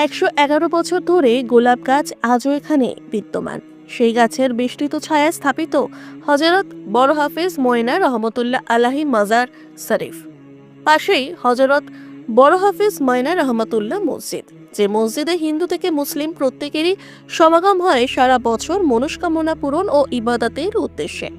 111 বছর ধরে গোলাপ গাছ আজও এখানে বিদ্যমান। সেই গাছের বেষ্টিত ছায়ায় স্থাপিত হযরত বড় হাফেজ ময়না রহমতুল্লাহ আলাহি মাজার শরীফ। পাশেই হযরত বড় হাফেজ ময়না রহমতুল্লাহ মসজিদ, যে মসজিদে হিন্দু থেকে মুসলিম প্রত্যেকেরই সমাগম হয় সারা বছর মনস্কামনা পূরণ ও ইবাদতের উদ্দেশ্যে।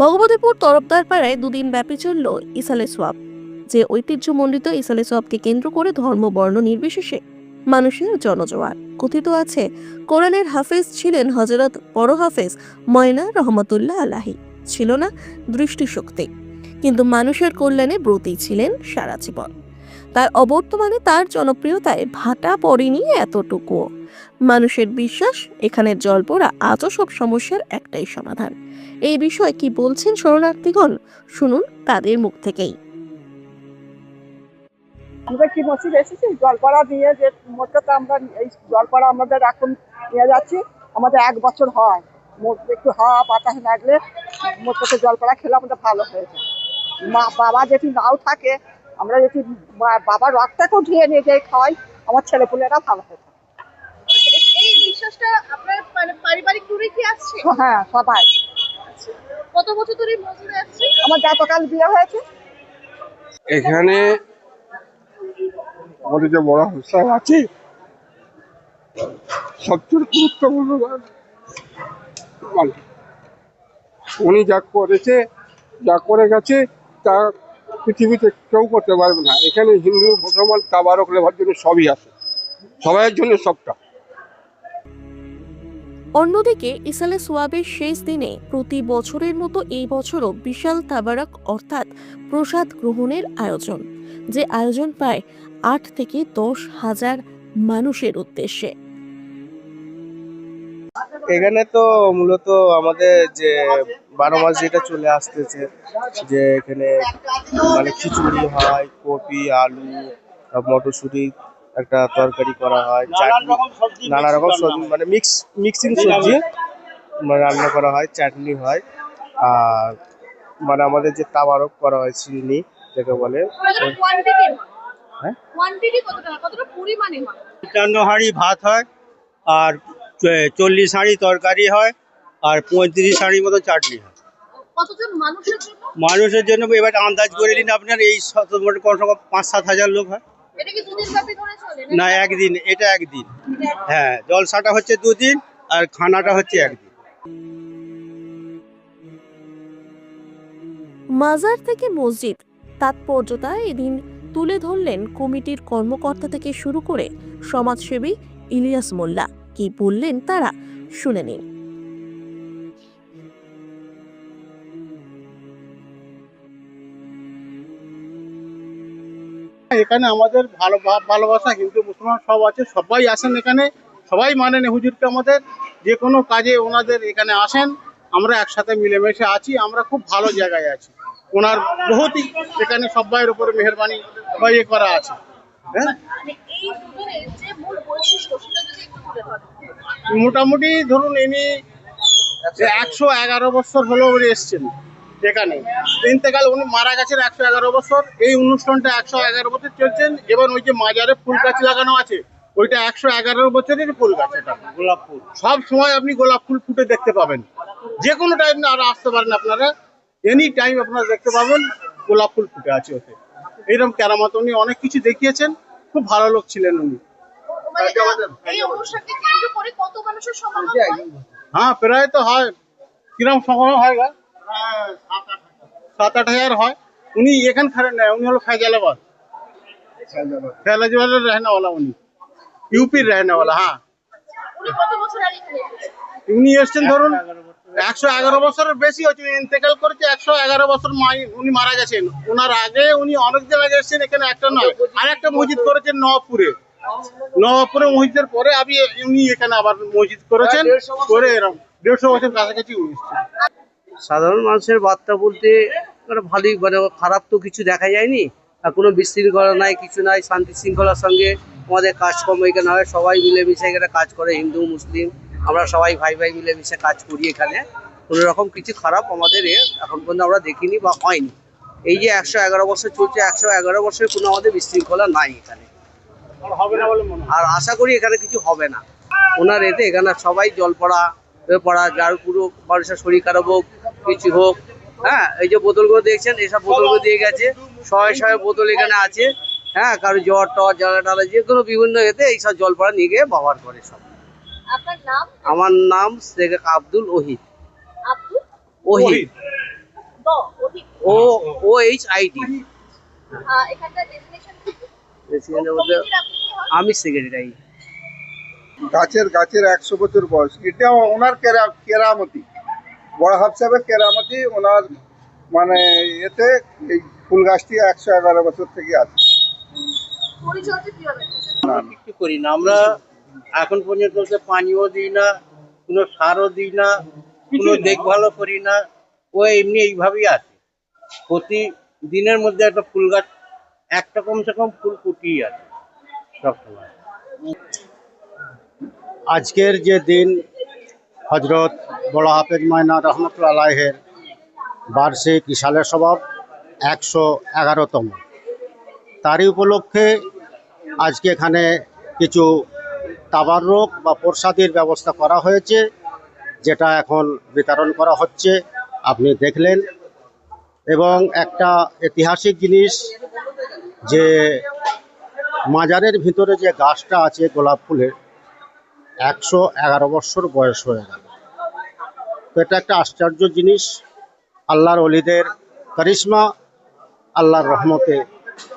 ভগবতীপুর তরফদার পাড়ায় দুদিন ব্যাপী চলল ইসালে সোয়াব, যে ঐতিহ্যমণ্ডিত ইসালে সোয়াবকে কেন্দ্র করে ধর্ম বর্ণ নির্বিশেষে মানুষের জনজোয়ার। কথিত আছে, কোরআনের হাফেজ ছিলেন হযরত বড় হাফেজ ময়না রহমতুল্লাহ আলাহি। ছিল না দৃষ্টিশক্তি, কিন্তু মানুষের কল্যাণে ব্রতী ছিলেন সারা জীবন। তার অবর্তমানে তার জনপ্রিয়তায় ভাটা পড়েনি এতটুকু। মানুষের বিশ্বাস, এখানের জলপোড়া আজও সব সমস্যার একটাই সমাধান। এই বিষয়ে কি বলছেন শরণার্থীগণ, শুনুন তাদের মুখ থেকেই। আমরা কি মসজিদ এসেছি জলপড়া দিয়ে, যে মোটটা আমরা এই জলপড়া আমাদের এখন নিয়ে যাচ্ছি। আমাদের 1 বছর হয়, একটু হাওয়া বাতাস লাগলে মোটটাতে জলপড়া খেলে আমাদের ভালো হয়ে যায়। মা বাবা যদি নাও থাকে, আমরা যদি বাবার রক্তটাকেও ধুয়ে নিয়ে যাই খাওয়াই, আমার ছেলেপুলেরা ভালো হয়ে যায়। এই বিশ্বাসটা আপনার পারিবারিক ট্যুরে কি আসছে? হ্যাঁ, সবাই। কত বছর ধরে মসজিদে আসছে? আমার গতকাল বিয়ে হয়েছে। এখানে আমাদের যে বড় হোসেন আছে, সবচেয়ে গুরুত্বপূর্ণ উনি যা করেছে, যা করে গেছে, তা পৃথিবীতে কেউ করতে পারবে না। এখানে হিন্দু মুসলমান তাবারক লেবার জন্য সবই আছে, সবাইয়ের জন্য সবটা। অন্যদিকে ইসালে সোয়াবের শেষ দিনে প্রতি বছরের মতো এই বছরও বিশাল তাবারাক অর্থাৎ প্রসাদ গ্রহণের আয়োজন, যে আয়োজন প্রায় 8 থেকে 10 হাজার মানুষের উদ্দেশ্যে। এখানে তো মূলত আমাদের যে 12 মাস যেটা চলে আসতেছে, যে এখানে মানে খিচুড়ি হয়, কপি আলু মটরশুঁটি একটা তরকারি করা হয়, চাটনি, নানা রকম সবজি মানে মিক্সিং সবজি মানে রান্না করা হয়, চাটনি হয়। আর মানে আমাদের যে তাবারক করা হয় চিনি যাকে বলে, হ্যাঁ, কোয়ান্টিটি কতটা পরিমাণে হয়? 55 হাঁড়ি ভাত হয়, আর 40 হাঁড়ি তরকারি হয়, আর 35 হাঁড়ির মতো চাটনি হয়। কতজন মানুষের জন্য? মানুষের জন্য এবার আন্দাজ করে নিন আপনার, এই কম সে কম 5-7 হাজার লোক হয়। এটা কি দুদিন ব্যাপী ধরে চলে? না, একদিন, এটা একদিন। হ্যাঁ, জলসাটা হচ্ছে 2 দিন আর খানাটা হচ্ছে 1 দিন। মাজার থেকে মসজিদ তাৎপর্যতা এদিন তুলে ধরলেন কমিটির কর্মকর্তা থেকে শুরু করে সমাজসেবী ইলিয়াস মোল্লা। কি বললেন তারা, শুনে নিন। এখানে আমাদের ভালোবাসা হিন্দু মুসলমান সব আছে, সবাই আসেন এখানে, সবাই মানেন হুজুরকে। আমাদের যে কোনো কাজে ওনাদের এখানে আসেন, আমরা একসাথে মিলেমিশে আছি, আমরা খুব ভালো জায়গায় আছি। ওনার বহুতই এখানে সবাইয়ের উপরে মেহেরবানি বা ইয়ে করা আছে। হ্যাঁ, মানে এই দুদিনের যে মূল বৈশিষ্ট্য সেটা যদি একটু তুলে ধরেন। মোটামুটি ধরুন ইনি 111 বছর হলো উনি এসছেন এখানে। ইন্তেকাল, উনি মারা গেছেন 111 বছর। এই অনুষ্ঠানটা 111 বছর চলছেন। এবার ওই যে মাজারে ফুল গাছ লাগানো আছে, ওইটা 111 বছরের ফুল গাছ। এটা গোলাপ ফুল, সব সময় আপনি গোলাপ ফুল ফুটে দেখতে পাবেন। যে কোনো টাইম আর আসতে পারেন আপনারা, এনি টাইম আপনারা দেখতে পাবেন গোলাপ ফুল ফুটে আছে ওতে। এইরকম কেরামত উনি অনেক কিছু দেখিয়েছেন, খুব ভালো লোক ছিলেন উনি। মানে এই অনুষ্ঠানকে কেন্দ্র করে কত মানুষের সমাগম হয়? হ্যাঁ, প্রায় তো হয়। কিরম সময় হয় গা? 7-8 হাজার হয়। উনি এখানকার নেয়, উনি হলো ফैजालाबाद रहने উনি ইউপির रहने। হ্যাঁ, উনি কত বছর আগে এখানে এসেছেন? উনি এসছেন ধরুন 111 বছরের বেশি হচ্ছে। ইন্তেকাল করেছে 111 বছর, উনি মারা গেছেন। ওনার আগে উনি অনেকদিন আগে এসেছেন এখানে। একটা নয়, আর একটা মসজিদ করেছেন নবাবপুরে মসজিদের পরে উনি এখানে আবার মসজিদ করেছেন, করে এরকম 150 বছর কাছাকাছি উনি এসেছেন। সাধারণ মানুষের বার্তা বলতে মানে ভালোই, মানে খারাপ তো কিছু দেখা যায়নি, আর কোনো বিশৃঙ্খলা নাই, কিছু নাই, শান্তি শৃঙ্খলার সঙ্গে আমাদের কাজকর্ম এখানে হয়। সবাই মিলেমিশে এখানে কাজ করে, হিন্দু মুসলিম আমরা সবাই ভাই ভাই মিলেমিশে কাজ করি এখানে। কোনো রকম কিছু খারাপ আমাদের এখন পর্যন্ত আমরা দেখিনি বা হয়নি। এই যে 111 বছর চলছে, 111 বছরের কোনো আমাদের বিশৃঙ্খলা নাই এখানে, আর হবে না বলে মনে হয়। আর আশা করি এখানে কিছু হবে না ওনার এতে। এখানে সবাই জল পড়া যার পুরো মানুষের শরীর খারাপ হোক কিছু হোক, হ্যাঁ, এই যে বোতলগুলো দেখছেন, এইসব বোতলগুলো দিয়ে গেছে, শয়ে বোতল এখানে আছে, হ্যাঁ, কারো জ্বর টর জ্বালা টালা যে কোনো বিভিন্ন এতে এইসব জল পড়া নিয়ে গিয়ে ব্যবহার করে সব। আপনার নাম? আমার নাম শেখ আব্দুল ওহিদ। আব্দুল ওহিদ, ওহিদ। OHID। এখানকার ডেজিগনেশন কি? প্রেসিডেন্টের মধ্যে কমিটির আপনি কি হন? আমি সেক্রেটারি। গাছের 100 বছর বয়স, এটা ওনার কেরামতি, বড় হাফ সাহেবের কেরামতি। ওনার মানে এতে এই ফুল গাছটি 111 বছর থেকে আছে। পরিচর্যা কিভাবে? কিছু করি না আমরা এখন পর্যন্ত, তো পানিও দিই না, কোনো সারও দিই না, কোনো দেখভালও করি না। ও এমনি এইভাবেই আছে। প্রতিদিনের মধ্যে একটা ফুল গাছ, একটা কমসে কম ফুল ফুটিয়ে আছে সবসময়। আজকের যে দিন হজরত বড় হাফেজ ময়না রহমতুল্লাহ আলাইহের বার্ষিক ইশালে সওয়াব 111তম, তারই উপলক্ষে আজকে এখানে কিছু তাবাররুক বা প্রসাদের ব্যবস্থা করা হয়েছে, যেটা এখন বিতরণ করা হচ্ছে, আপনি দেখলেন। এবং একটা ঐতিহাসিক জিনিস, যে মাজারের ভিতরে যে গাছটা আছে গোলাপ ফুলের, 111 বছর বয়স হয়ে গেল। তো এটা একটা আশ্চর্য জিনিস, আল্লাহর ওলিদের কারিশমা, আল্লাহর রহমতে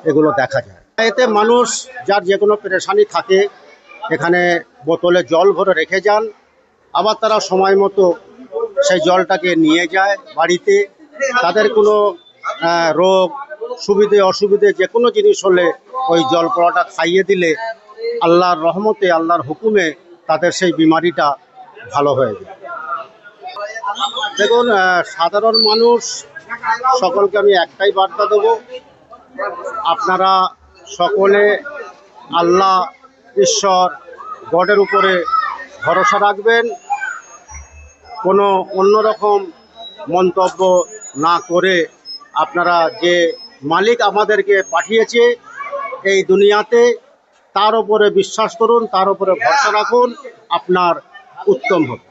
এগুলো দেখা যায়। এতে মানুষ যার যে কোনো পেরেশানি থাকে এখানে বোতলে জল ভরে রেখে যান, আবার তারা সময় মতো সেই জলটাকে নিয়ে যায় বাড়িতে। তাদের কোনো রোগ সুবিধে অসুবিধে যে কোনো জিনিস হলে ওই জল পড়াটা খাইয়ে দিলে আল্লাহর রহমতে, আল্লাহর হুকুমে তাদের সেই বিমারিটা ভালো হয়ে যায়। দেখুন, সাধারণ মানুষ সকলকে আমি একটাই বার্তা দেব, আপনারা সকলে আল্লাহ, ঈশ্বর, গডের উপরে ভরসা রাখবেন। কোনো অন্যরকম মন্তব্য না করে আপনারা যে মালিক আমাদেরকে পাঠিয়েছে এই দুনিয়াতে, তার উপরে বিশ্বাস করুন, তার উপরে ভরসা রাখুন, আপনার উত্তম হবে।